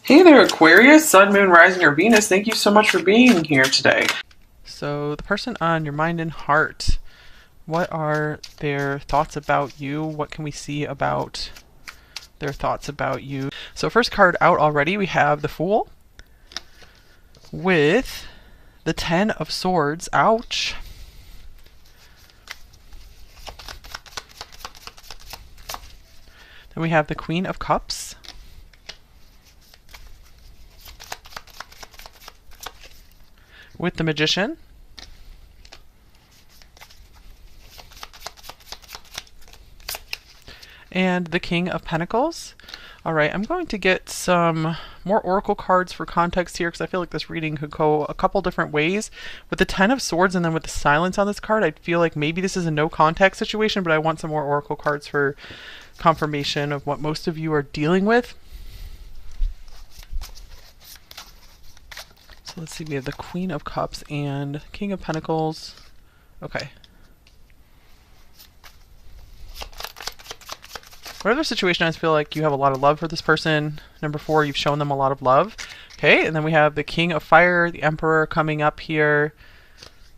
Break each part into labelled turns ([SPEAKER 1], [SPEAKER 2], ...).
[SPEAKER 1] Hey there, Aquarius, Sun, Moon, Rising, or Venus. Thank you so much for being here today.
[SPEAKER 2] So, the person on your mind and heart, what are their thoughts about you? What can we see about their thoughts about you? So, first card out already, we have the Fool with the Ten of Swords. Ouch. Then we have the Queen of Cups. With the Magician. And the King of Pentacles. All right, I'm going to get some more oracle cards for context here because I feel like this reading could go a couple different ways. With the Ten of Swords and then with the silence on this card, I feel like maybe this is a no context situation, but I want some more oracle cards for confirmation of what most of you are dealing with. So let's see, we have the Queen of Cups and King of Pentacles. Okay. Whatever the situation, I feel like you have a lot of love for this person. Number 4, you've shown them a lot of love. Okay, and then we have the King of Fire, the Emperor coming up here.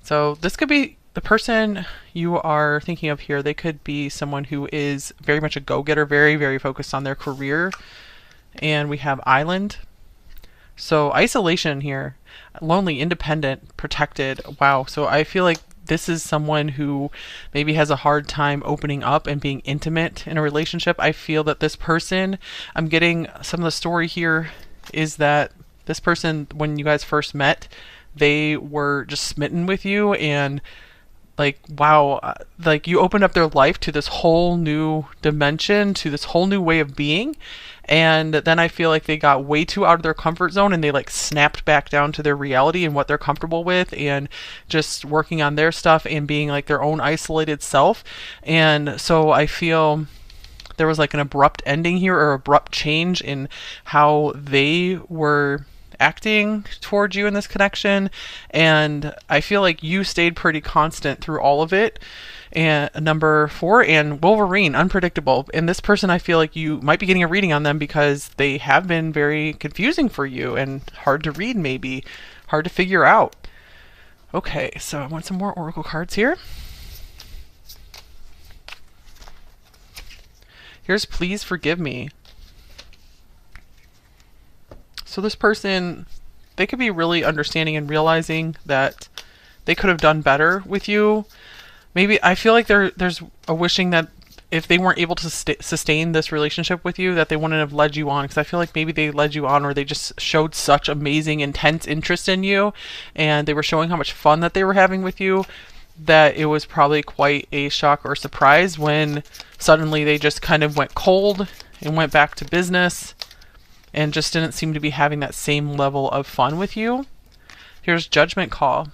[SPEAKER 2] So this could be the person you are thinking of here. They could be someone who is very much a go-getter, very, very focused on their career. And we have Island. So isolation here. Lonely, independent, protected. Wow. So I feel like this is someone who maybe has a hard time opening up and being intimate in a relationship. I feel that this person, I'm getting some of the story here is that this person, when you guys first met, they were just smitten with you and like, wow, like you opened up their life to this whole new dimension, to this whole new way of being. And then I feel like they got way too out of their comfort zone and they like snapped back down to their reality and what they're comfortable with and just working on their stuff and being like their own isolated self. And so I feel there was like an abrupt ending here or abrupt change in how they were acting towards you in this connection, and I feel like you stayed pretty constant through all of it. And number 4, and Wolverine, unpredictable. And this person, I feel like you might be getting a reading on them because they have been very confusing for you and hard to read, maybe hard to figure out. Okay, so I want some more oracle cards here. Here's Please Forgive Me. So this person, they could be really understanding and realizing that they could have done better with you. Maybe I feel like there's a wishing that if they weren't able to sustain this relationship with you, that they wouldn't have led you on. Because I feel like maybe they led you on or they just showed such amazing, intense interest in you. And they were showing how much fun that they were having with you that it was probably quite a shock or surprise when suddenly they just kind of went cold and went back to business and just didn't seem to be having that same level of fun with you. Here's Judgment Call.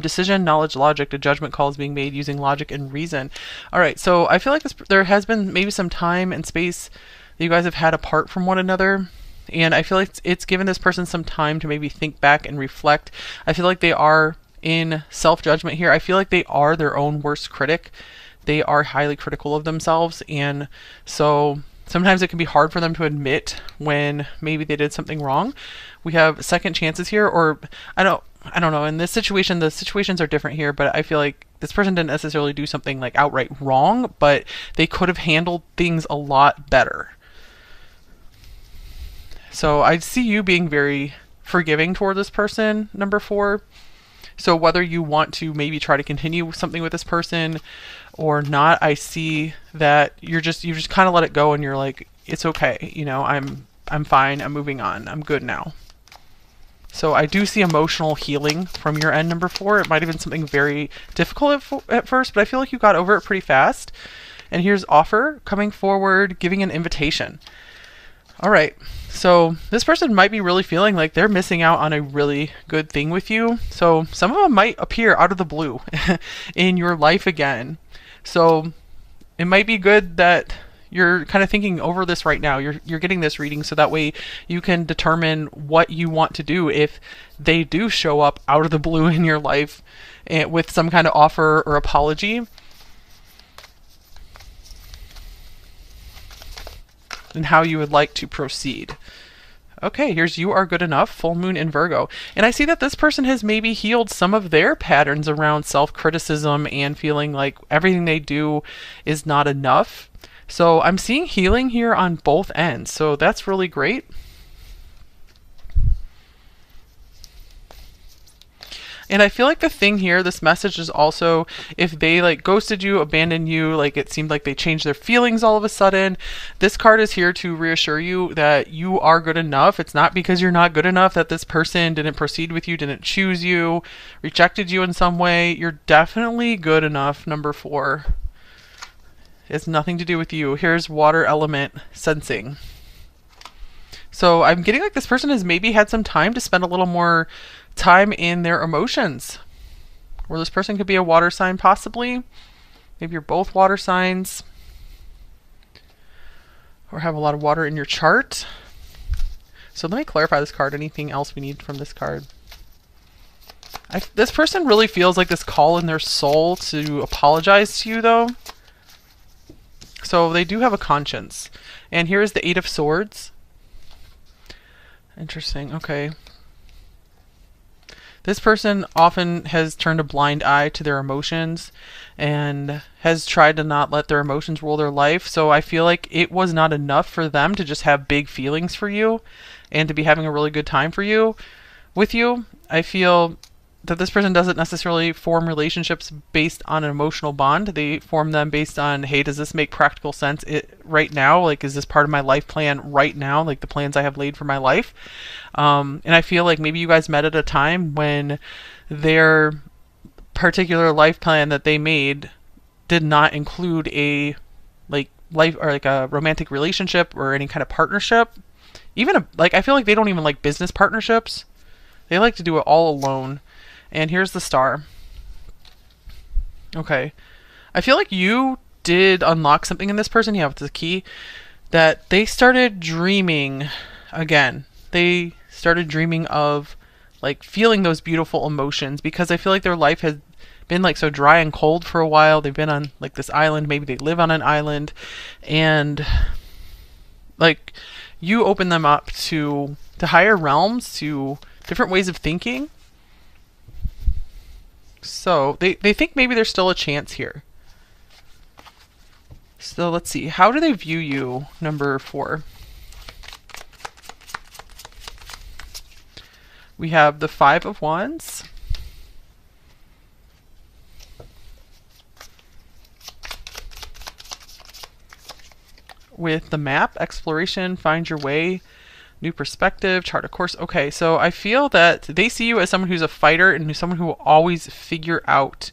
[SPEAKER 2] Decision, knowledge, logic. The judgment call is being made using logic and reason. All right, so I feel like there has been maybe some time and space that you guys have had apart from one another, and I feel like it's given this person some time to maybe think back and reflect. I feel like they are in self-judgment here. I feel like they are their own worst critic. They are highly critical of themselves, and so sometimes it can be hard for them to admit when maybe they did something wrong. We have second chances here, or I don't know. In this situation, the situations are different here, but I feel like this person didn't necessarily do something like outright wrong, but they could have handled things a lot better. So I see you being very forgiving toward this person, number 4. So whether you want to maybe try to continue something with this person or not, I see that you just kind of let it go and you're like, it's okay, you know, I'm fine, I'm moving on, I'm good now. So I do see emotional healing from your end, number 4. It might have been something very difficult at first, but I feel like you got over it pretty fast. And here's Offer, coming forward, giving an invitation. All right, so this person might be really feeling like they're missing out on a really good thing with you. So some of them might appear out of the blue in your life again. So it might be good that you're kind of thinking over this right now. You're getting this reading so that way you can determine what you want to do if they do show up out of the blue in your life with some kind of offer or apology. And how you would like to proceed. Okay, here's You Are Good Enough, full moon in Virgo. And I see that this person has maybe healed some of their patterns around self-criticism and feeling like everything they do is not enough. So I'm seeing healing here on both ends. So that's really great. And I feel like the thing here, this message is also, if they like ghosted you, abandoned you, like it seemed like they changed their feelings all of a sudden, this card is here to reassure you that you are good enough. It's not because you're not good enough that this person didn't proceed with you, didn't choose you, rejected you in some way. You're definitely good enough, number 4. It's nothing to do with you. Here's water element sensing. So I'm getting like this person has maybe had some time to spend a little more time in their emotions. Or this person could be a water sign possibly. Maybe you're both water signs. Or have a lot of water in your chart. So let me clarify this card. Anything else we need from this card? This person really feels like this call in their soul to apologize to you though. So they do have a conscience. And here is the 8 of Swords. Interesting. Okay. This person often has turned a blind eye to their emotions and has tried to not let their emotions rule their life. So I feel like it was not enough for them to just have big feelings for you and to be having a really good time for you with you. I feel that this person doesn't necessarily form relationships based on an emotional bond. They form them based on, hey, does this make practical sense right now? Like, is this part of my life plan right now? Like the plans I have laid for my life. And I feel like maybe you guys met at a time when their particular life plan that they made did not include a life or like a romantic relationship or any kind of partnership. Even I feel like they don't even like business partnerships. They like to do it all alone. And here's the Star. Okay. I feel like you did unlock something in this person. Yeah, with the key. That they started dreaming again. They started dreaming of like feeling those beautiful emotions, because I feel like their life has been like so dry and cold for a while. They've been on like this island. Maybe they live on an island. And like you open them up to higher realms, to different ways of thinking. So they think maybe there's still a chance here. So let's see. How do they view you, number 4? We have the 5 of Wands. With the map, exploration, find your way, new perspective, chart a course. Okay, so I feel that they see you as someone who's a fighter and someone who will always figure out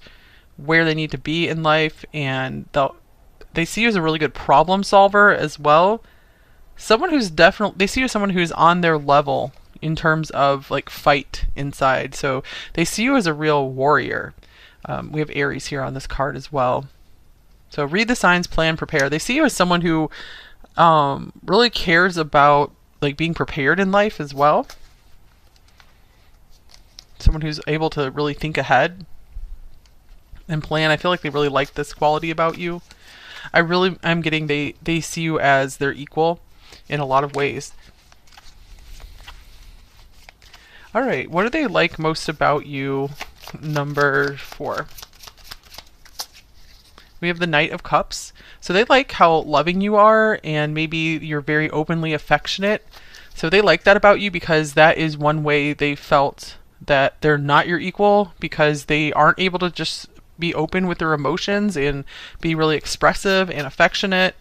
[SPEAKER 2] where they need to be in life, and they see you as a really good problem solver as well. Someone who's they see you as someone who's on their level in terms of like fight inside. So they see you as a real warrior. We have Aries here on this card as well. So read the signs, plan, prepare. They see you as someone who really cares about like being prepared in life as well. Someone who's able to really think ahead and plan. I feel like they really like this quality about you. I'm getting they see you as their equal in a lot of ways. All right, what do they like most about you, number 4? We have the Knight of Cups. So they like how loving you are, and maybe you're very openly affectionate. So they like that about you, because that is one way they felt that they're not your equal, because they aren't able to just be open with their emotions and be really expressive and affectionate.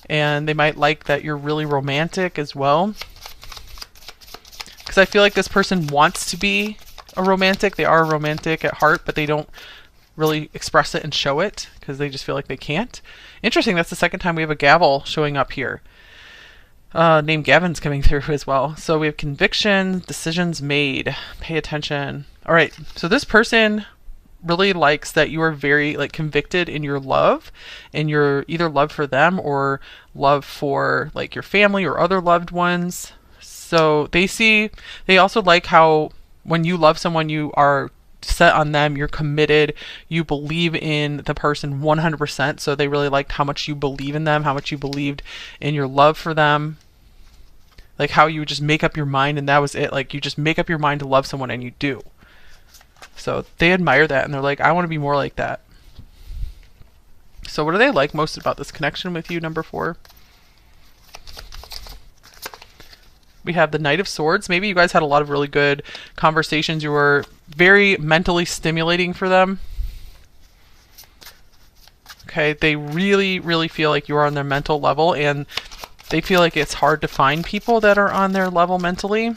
[SPEAKER 2] And they might like that you're really romantic as well. Because I feel like this person wants to be a romantic. They are romantic at heart, but they don't really express it and show it because they just feel like they can't. Interesting, that's the second time we have a gavel showing up here. Name Gavin's coming through as well. So we have conviction, decisions made, pay attention. All right, so this person really likes that you are very like convicted in your love, and your either love for them or love for like your family or other loved ones. So they also like how when you love someone, you are set on them, you're committed, you believe in the person 100%. So they really liked how much you believe in them, how much you believed in your love for them. like how you would just make up your mind and that was it. Like you just make up your mind to love someone and you do. So they admire that and they're like, I want to be more like that. So what do they like most about this connection with you, number 4? We have the Knight of Swords. Maybe you guys had a lot of really good conversations. You were very mentally stimulating for them. Okay, they really, really feel like you are on their mental level, and they feel like it's hard to find people that are on their level mentally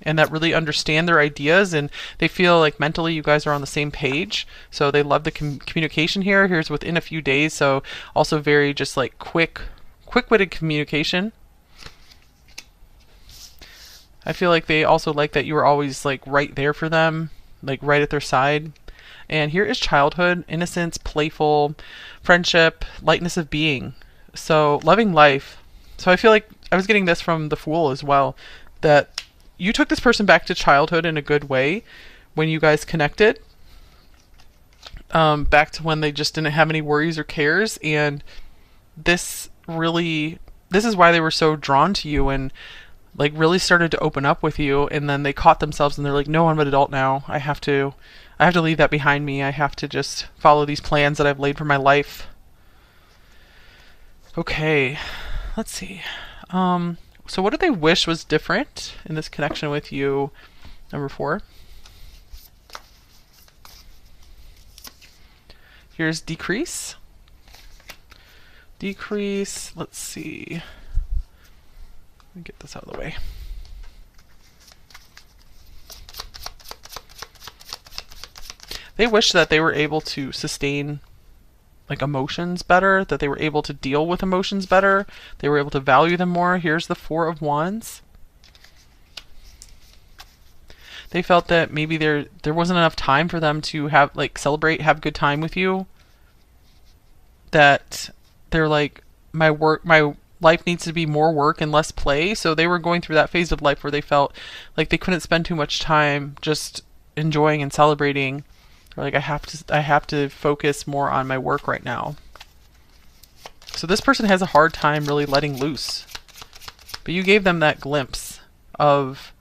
[SPEAKER 2] and that really understand their ideas, and they feel like mentally you guys are on the same page. So they love the communication here. Here's within a few days, so also very just like quick-witted communication. I feel like they also like that you were always like right there for them, like right at their side. And here is childhood, innocence, playful, friendship, lightness of being. So loving life. So I feel like I was getting this from the Fool as well, that you took this person back to childhood in a good way when you guys connected. Back to when they just didn't have any worries or cares. And this is why they were so drawn to you and like really started to open up with you. And then they caught themselves and they're like, no, I'm an adult now. I have to leave that behind me. I have to just follow these plans that I've laid for my life. Okay, let's see. So what do they wish was different in this connection with you, number 4? Here's decrease. Decrease, let's see. Let me get this out of the way. They wish that they were able to sustain like emotions better, that they were able to deal with emotions better, they were able to value them more. Here's the 4 of Wands. They felt that maybe there wasn't enough time for them to have like celebrate, have good time with you. That they're like, my life needs to be more work and less play. So they were going through that phase of life where they felt like they couldn't spend too much time just enjoying and celebrating. Or like I have to focus more on my work right now. So this person has a hard time really letting loose. But you gave them that glimpse of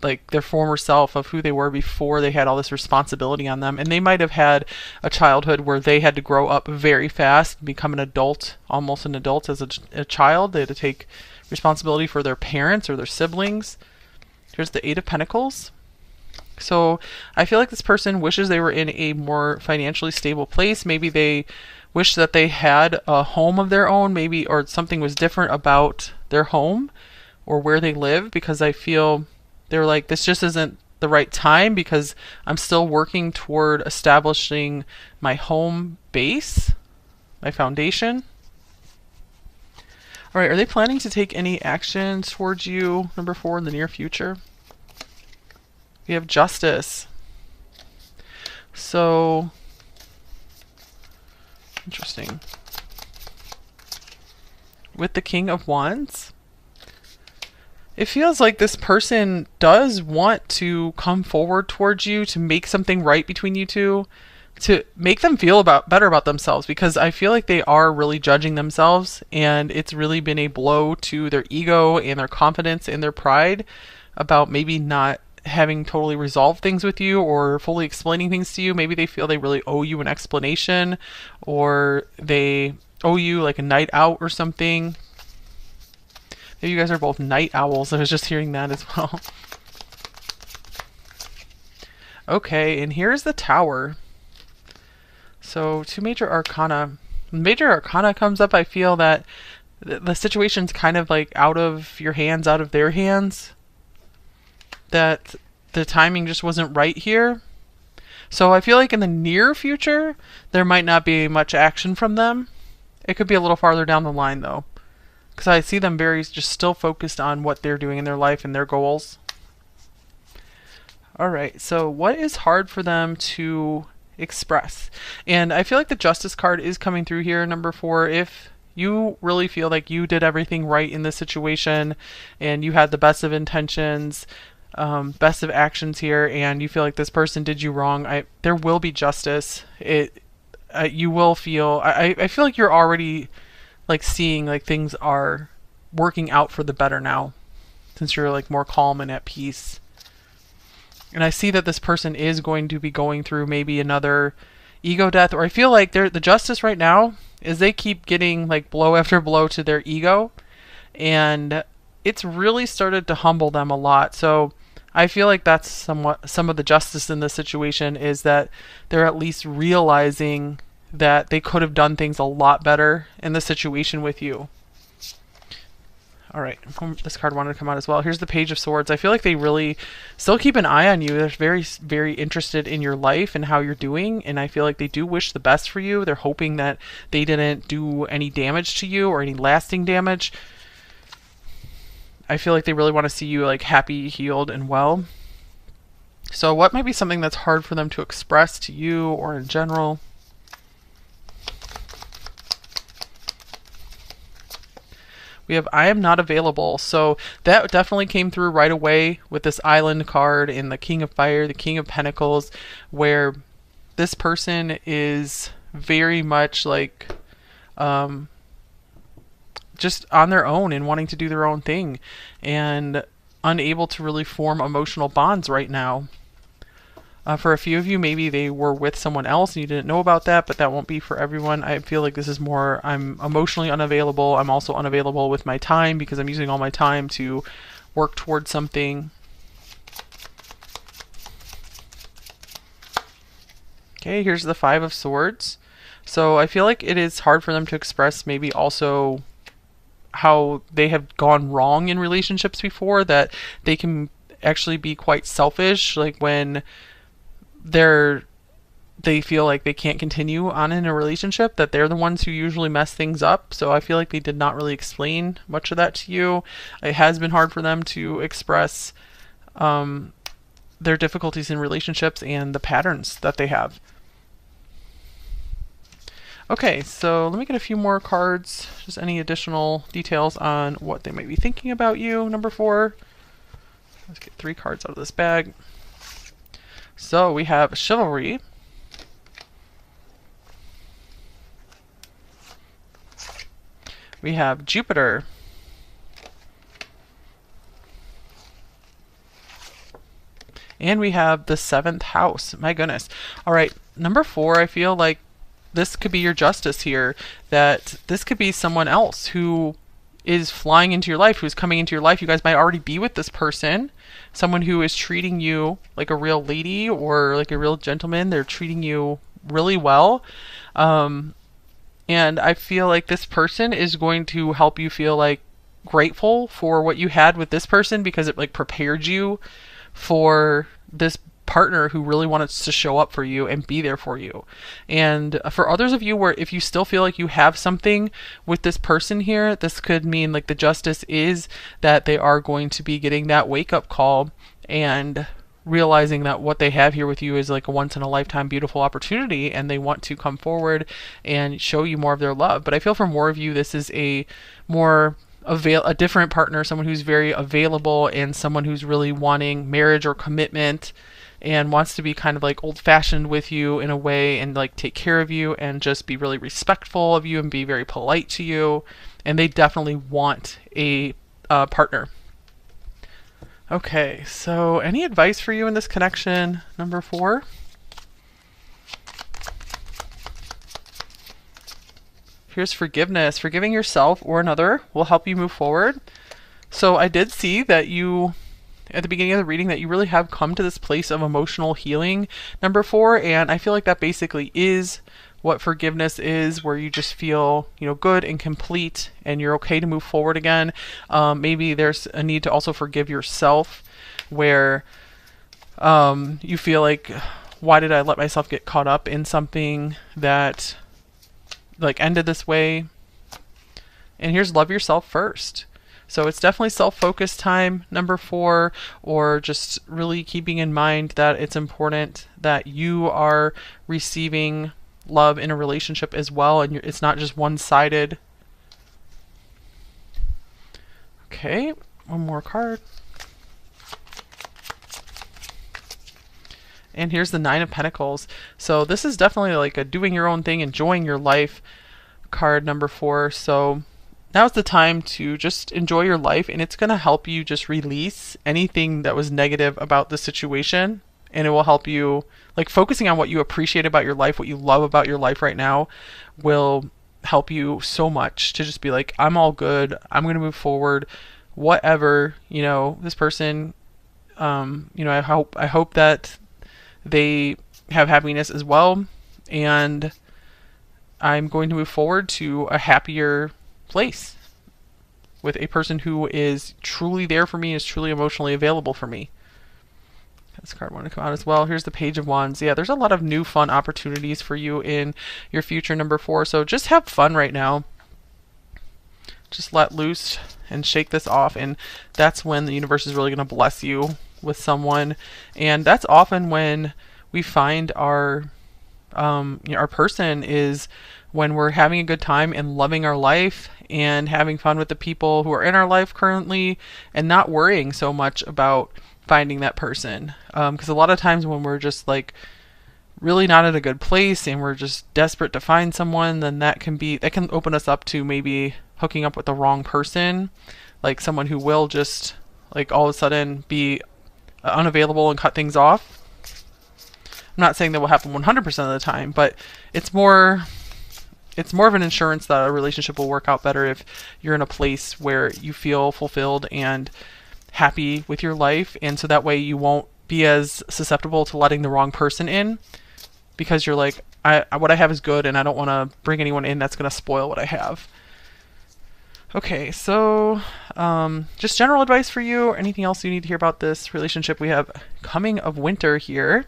[SPEAKER 2] like their former self, of who they were before they had all this responsibility on them. And they might have had a childhood where they had to grow up very fast, become an adult, almost an adult as a child. They had to take responsibility for their parents or their siblings. Here's the 8 of Pentacles. So I feel like this person wishes they were in a more financially stable place. Maybe they wish that they had a home of their own, maybe, or something was different about their home or where they live, because I feel they're like, this just isn't the right time because I'm still working toward establishing my home base, my foundation. All right, are they planning to take any action towards you, number 4, in the near future? We have Justice. So, interesting. With the King of Wands, it feels like this person does want to come forward towards you to make something right between you two, to make them feel better about themselves, because I feel like they are really judging themselves, and it's really been a blow to their ego and their confidence and their pride about maybe not having totally resolved things with you or fully explaining things to you. Maybe they feel they really owe you an explanation, or they owe you like a night out or something. Maybe you guys are both night owls. I was just hearing that as well. Okay, and here's the Tower. So 2 major arcana. When major arcana comes up, I feel that the situation's kind of like out of your hands, out of their hands. That the timing just wasn't right here. So I feel like in the near future, there might not be much action from them. It could be a little farther down the line though, because I see them very just still focused on what they're doing in their life and their goals. All right, so what is hard for them to express? And I feel like the Justice card is coming through here, number 4. If you really feel like you did everything right in this situation and you had the best of intentions, best of actions here, and you feel like this person did you wrong, there will be justice. You will feel, I feel like you're already like seeing like things are working out for the better now, since you're like more calm and at peace. And I see that this person is going to be going through maybe another ego death, or I feel like the justice right now is they keep getting like blow after blow to their ego, and it's really started to humble them a lot. So I feel like that's somewhat some of the justice in this situation, is that they're at least realizing that they could have done things a lot better in the situation with you. All right, this card wanted to come out as well. Here's the Page of Swords. I feel like they really still keep an eye on you. They're very, very interested in your life and how you're doing, and I feel like they do wish the best for you. They're hoping that they didn't do any damage to you or any lasting damage. I feel like they really want to see you like happy, healed, and well. So what might be something that's hard for them to express to you or in general? We have I am not available. So that definitely came through right away with this Island card and the King of Fire, the King of Pentacles, where this person is very much like just on their own and wanting to do their own thing and unable to really form emotional bonds right now. For a few of you, maybe they were with someone else and you didn't know about that, but that won't be for everyone. I feel like this is more, I'm emotionally unavailable. I'm also unavailable with my time because I'm using all my time to work towards something. Okay, here's the Five of Swords. So I feel like it is hard for them to express maybe also how they have gone wrong in relationships before, that they can actually be quite selfish, like when they feel like they can't continue on in a relationship, that they're the ones who usually mess things up. So I feel like they did not really explain much of that to you. It has been hard for them to express their difficulties in relationships and the patterns that they have. Okay, so let me get a few more cards, just any additional details on what they might be thinking about you, number 4. Let's get 3 cards out of this bag. So we have Chivalry. We have Jupiter. And we have the 7th house. My goodness. All right, number 4, I feel like this could be your justice here, that this could be someone else who is flying into your life, who's coming into your life. You guys might already be with this person, someone who is treating you like a real lady or like a real gentleman. They're treating you really well. And I feel like this person is going to help you feel like grateful for what you had with this person, because it like prepared you for this partner who really wanted to show up for you and be there for you. And for others of you, where if you still feel like you have something with this person here, this could mean like the justice is that they are going to be getting that wake-up call and realizing that what they have here with you is like a once-in-a-lifetime beautiful opportunity, and they want to come forward and show you more of their love. But I feel for more of you, this is a more a different partner, someone who's very available and someone who's really wanting marriage or commitment and wants to be kind of like old-fashioned with you in a way and like take care of you and just be really respectful of you and be very polite to you. And they definitely want a partner. Okay, so any advice for you in this connection, number 4? Here's forgiveness. Forgiving yourself or another will help you move forward. So I did see that you, at the beginning of the reading, that you really have come to this place of emotional healing, number 4, and I feel like that basically is what forgiveness is, where you just feel, you know, good and complete and you're okay to move forward again. Maybe there's a need to also forgive yourself, where you feel like, why did I let myself get caught up in something that like ended this way? And here's love yourself first. So it's definitely self-focused time, number 4, or just really keeping in mind that it's important that you are receiving love in a relationship as well, and it's not just one-sided. Okay, one more card. And here's the 9 of Pentacles. So this is definitely like a doing your own thing, enjoying your life card, number 4. So now's the time to just enjoy your life, and it's going to help you just release anything that was negative about the situation, and it will help you, like, focusing on what you appreciate about your life, what you love about your life right now will help you so much to just be like, I'm all good, I'm going to move forward, whatever, this person, I hope that they have happiness as well, and I'm going to move forward to a happier place with a person who is truly there for me, is truly emotionally available for me. This card wanted to come out as well. Here's the Page of Wands. Yeah, there's a lot of new fun opportunities for you in your future, number 4. So just have fun right now. Just let loose and shake this off, and that's when the universe is really going to bless you with someone. And that's often when we find our person is when we're having a good time and loving our life and having fun with the people who are in our life currently, and not worrying so much about finding that person. Because a lot of times when we're just like really not at a good place and we're just desperate to find someone, then that can open us up to maybe hooking up with the wrong person, like someone who will just like all of a sudden be unavailable and cut things off. I'm not saying that will happen 100% of the time, but it's more of an insurance that a relationship will work out better if you're in a place where you feel fulfilled and happy with your life, and so that way you won't be as susceptible to letting the wrong person in, because you're like, what I have is good and I don't want to bring anyone in that's going to spoil what I have. Okay, so just general advice for you, or anything else you need to hear about this relationship. We have Coming of Winter here.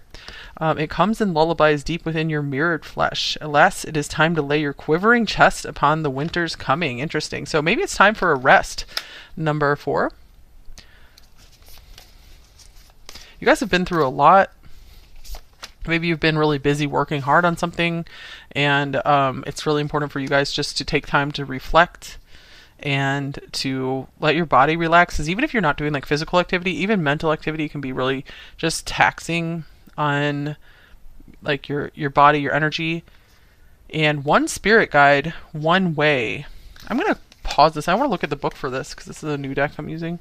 [SPEAKER 2] It comes in lullabies deep within your mirrored flesh. Alas, it is time to lay your quivering chest upon the winter's coming. Interesting. So maybe it's time for a rest. Number 4. You guys have been through a lot. Maybe you've been really busy working hard on something, and it's really important for you guys just to take time to reflect and to let your body relax. Because even if you're not doing like physical activity, even mental activity can be really just taxing on like your body, your energy. And one spirit guide, one way. I'm going to pause this. I want to look at the book for this because this is a new deck I'm using.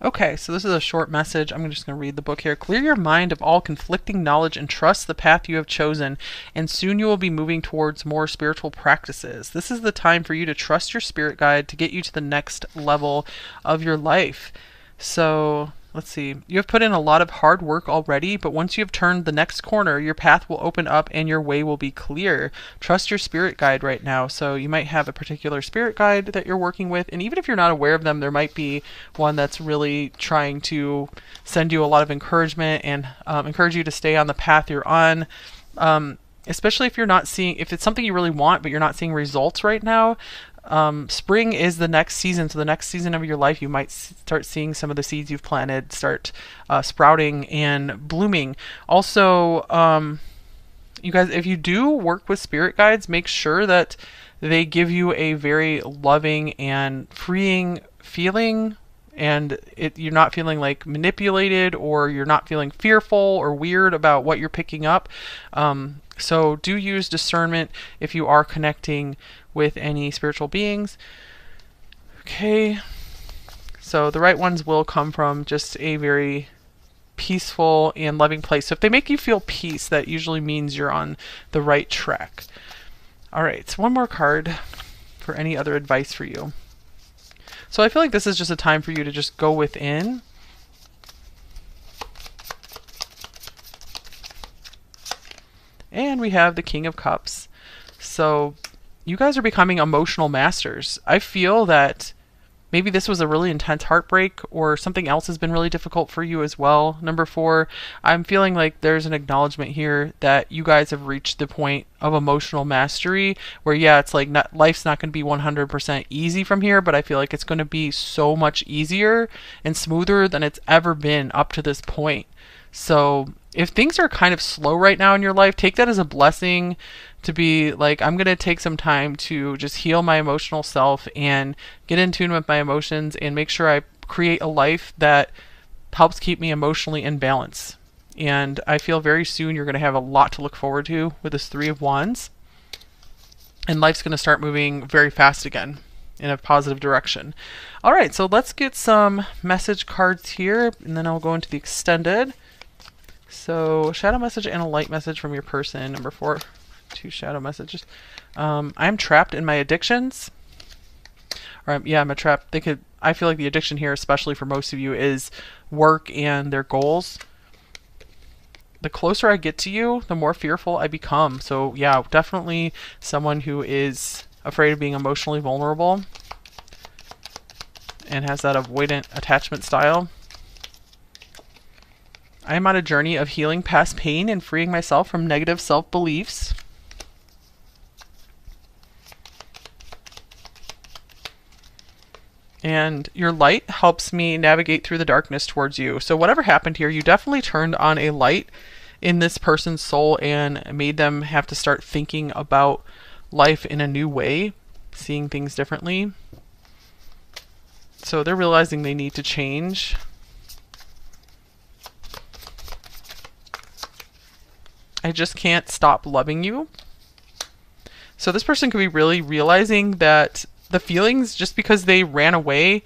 [SPEAKER 2] Okay, so this is a short message. I'm just going to read the book here. Clear your mind of all conflicting knowledge and trust the path you have chosen, and soon you will be moving towards more spiritual practices. This is the time for you to trust your spirit guide to get you to the next level of your life. So let's see. You have put in a lot of hard work already, but once you have turned the next corner, your path will open up and your way will be clear. Trust your spirit guide right now. So you might have a particular spirit guide that you're working with, and even if you're not aware of them, there might be one that's really trying to send you a lot of encouragement and encourage you to stay on the path you're on. Especially if if it's something you really want, but you're not seeing results right now. Spring is the next season. So the next season of your life, you might start seeing some of the seeds you've planted start sprouting and blooming. Also, you guys, if you do work with spirit guides, make sure that they give you a very loving and freeing feeling, and you're not feeling like manipulated, or you're not feeling fearful or weird about what you're picking up. So do use discernment if you are connecting with any spiritual beings. Okay, so the right ones will come from just a very peaceful and loving place. So if they make you feel peace, that usually means you're on the right track. All right, so one more card for any other advice for you. So I feel like this is just a time for you to just go within. And we have the King of Cups. So you guys are becoming emotional masters. I feel that maybe this was a really intense heartbreak, or something else has been really difficult for you as well. Number 4, I'm feeling like there's an acknowledgement here that you guys have reached the point of emotional mastery where, yeah, it's like life's not going to be 100% easy from here, but I feel like it's going to be so much easier and smoother than it's ever been up to this point. So if things are kind of slow right now in your life, take that as a blessing to be like, I'm going to take some time to just heal my emotional self and get in tune with my emotions and make sure I create a life that helps keep me emotionally in balance. And I feel very soon you're going to have a lot to look forward to with this 3 of Wands. and life's going to start moving very fast again in a positive direction. All right, so let's get some message cards here, and then I'll go into the extended. So shadow message and a light message from your person. Number 4, 2 shadow messages. I'm trapped in my addictions. Or yeah, I'm a trap. I feel like the addiction here, especially for most of you, is work and their goals. The closer I get to you, the more fearful I become. So yeah, definitely someone who is afraid of being emotionally vulnerable and has that avoidant attachment style. I am on a journey of healing past pain and freeing myself from negative self-beliefs. And your light helps me navigate through the darkness towards you. So whatever happened here, you definitely turned on a light in this person's soul and made them have to start thinking about life in a new way, seeing things differently. So they're realizing they need to change. I just can't stop loving you. So this person could be really realizing that the feelings, just because they ran away,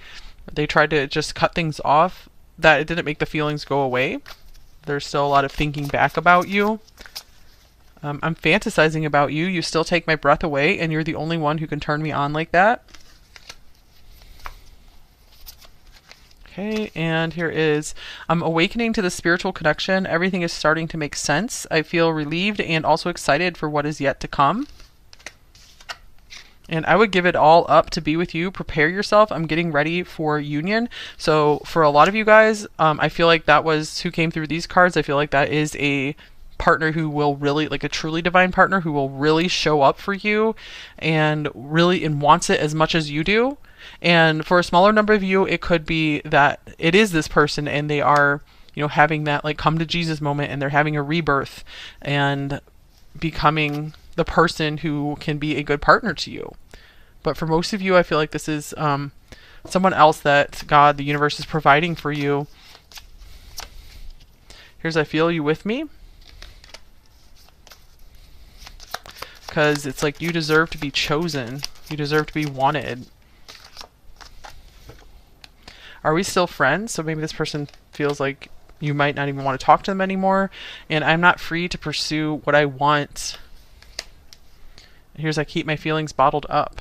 [SPEAKER 2] they tried to just cut things off, that it didn't make the feelings go away. There's still a lot of thinking back about you. I'm fantasizing about you. You still take my breath away, and you're the only one who can turn me on like that. Okay, and here is, I'm awakening to the spiritual connection. Everything is starting to make sense. I feel relieved and also excited for what is yet to come. And I would give it all up to be with you. Prepare yourself. I'm getting ready for union. So for a lot of you guys, I feel like that was who came through these cards. I feel like that is a partner who will really, like a truly divine partner who will really show up for you and really wants it as much as you do. And for a smaller number of you, it could be that it is this person and they are, you know, having that like come to Jesus moment, and they're having a rebirth and becoming the person who can be a good partner to you. But for most of you, I feel like this is someone else that God, the universe, is providing for you. Here's, I feel you with me. Because it's like you deserve to be chosen. You deserve to be wanted. Are we still friends? So maybe this person feels like you might not even want to talk to them anymore. And I'm not free to pursue what I want. Here's, I keep my feelings bottled up.